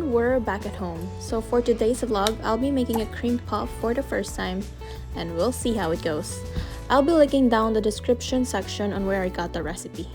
we're back at home. So for today's vlog, I'll be making a cream puff for the first time, and we'll see how it goes. I'll be linking down the description section on where I got the recipe.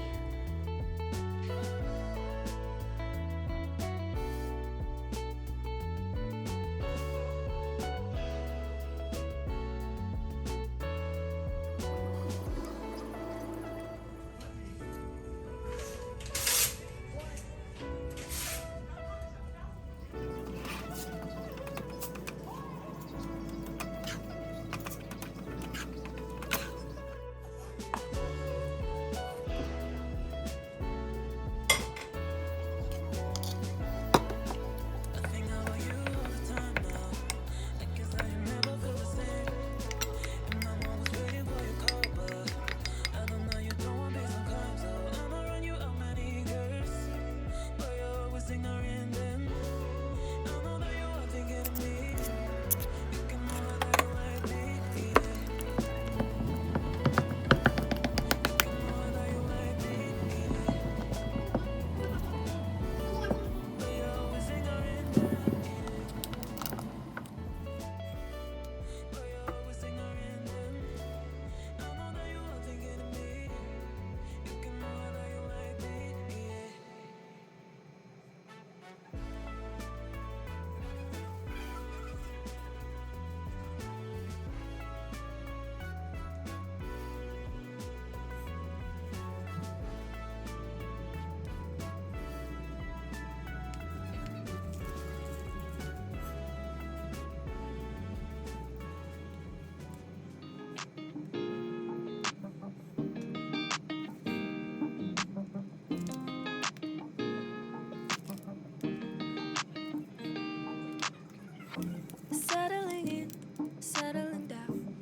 Settling in, settling down.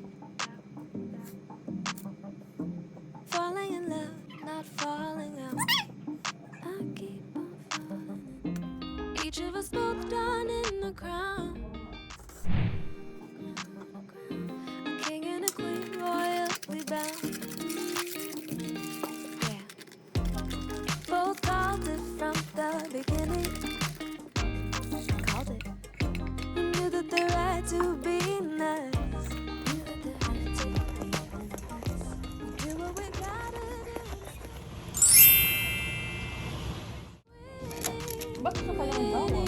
Falling in love, not falling out. I keep on falling. Each of us both done in the crown. A king and a queen, royally bound. Yeah. Both called it from the beginning. Called it. Knew that the right to be nice. Knew that the right to be nice. We do what we gotta do. Ba't ito kaya ang bawa?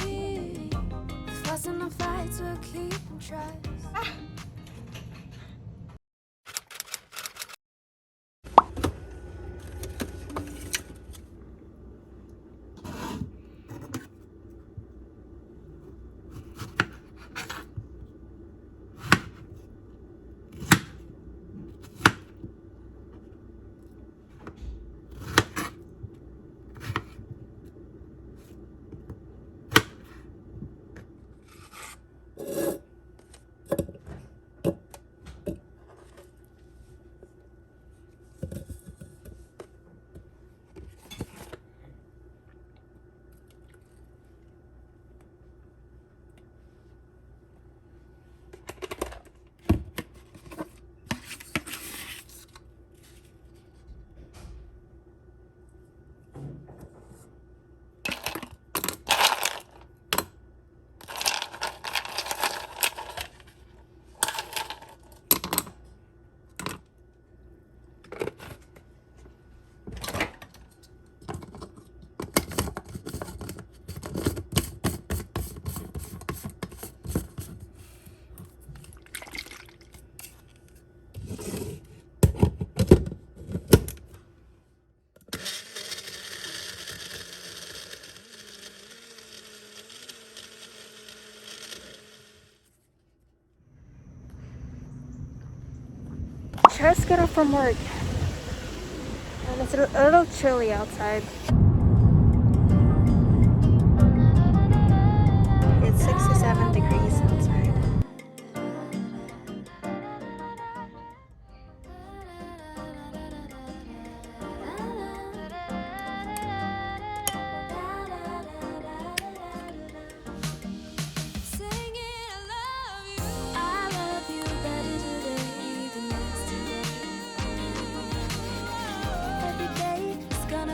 Fussing the fights, we'll keep them trust. Just got off from work, and it's a little chilly outside. It's 67 degrees outside.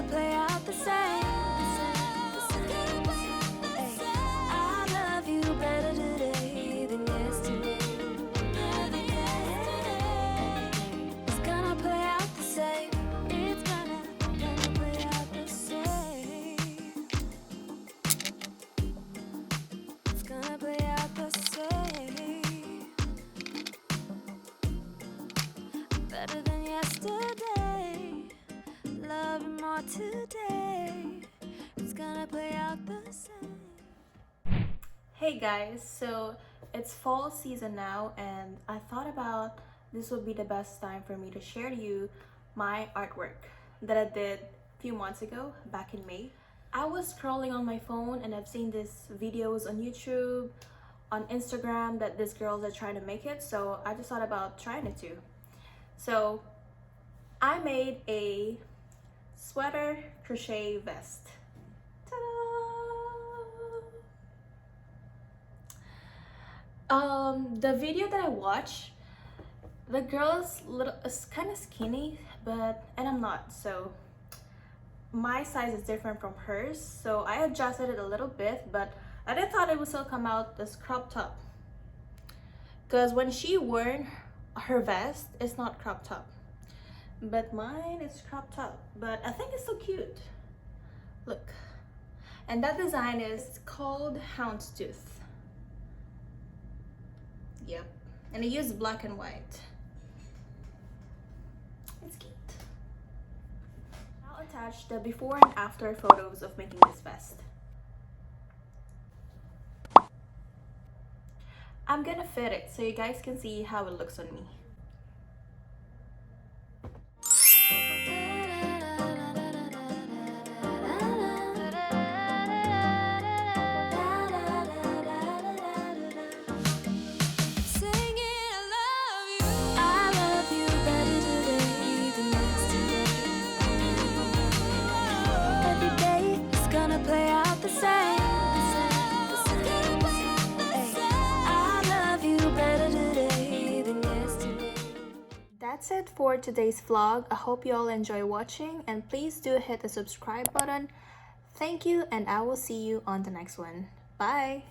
Play out the today, it's gonna play out the same. Hey guys, so it's fall season now, and I thought about this would be the best time for me to share to you my artwork that I did a few months ago, back in May. I was scrolling on my phone and I've seen these videos on YouTube, on Instagram, that these girls are trying to make it, so I just thought about trying it too. So I made a sweater crochet vest. The video that I watched, the girl is kind of skinny, and I'm not, so my size is different from hers, so I adjusted it a little bit, but I didn't thought it would still come out as crop top, because when she wore her vest, it's not crop top, but mine is crop top. But I think it's so cute. Look, and that design is called houndstooth. Yep, and I use black and white. It's cute. I'll attach the before and after photos of making this vest. I'm gonna fit it so you guys can see how it looks on me. That's it for today's vlog. I hope you all enjoy watching, and please do hit the subscribe button. Thank you, and I will see you on the next one. Bye!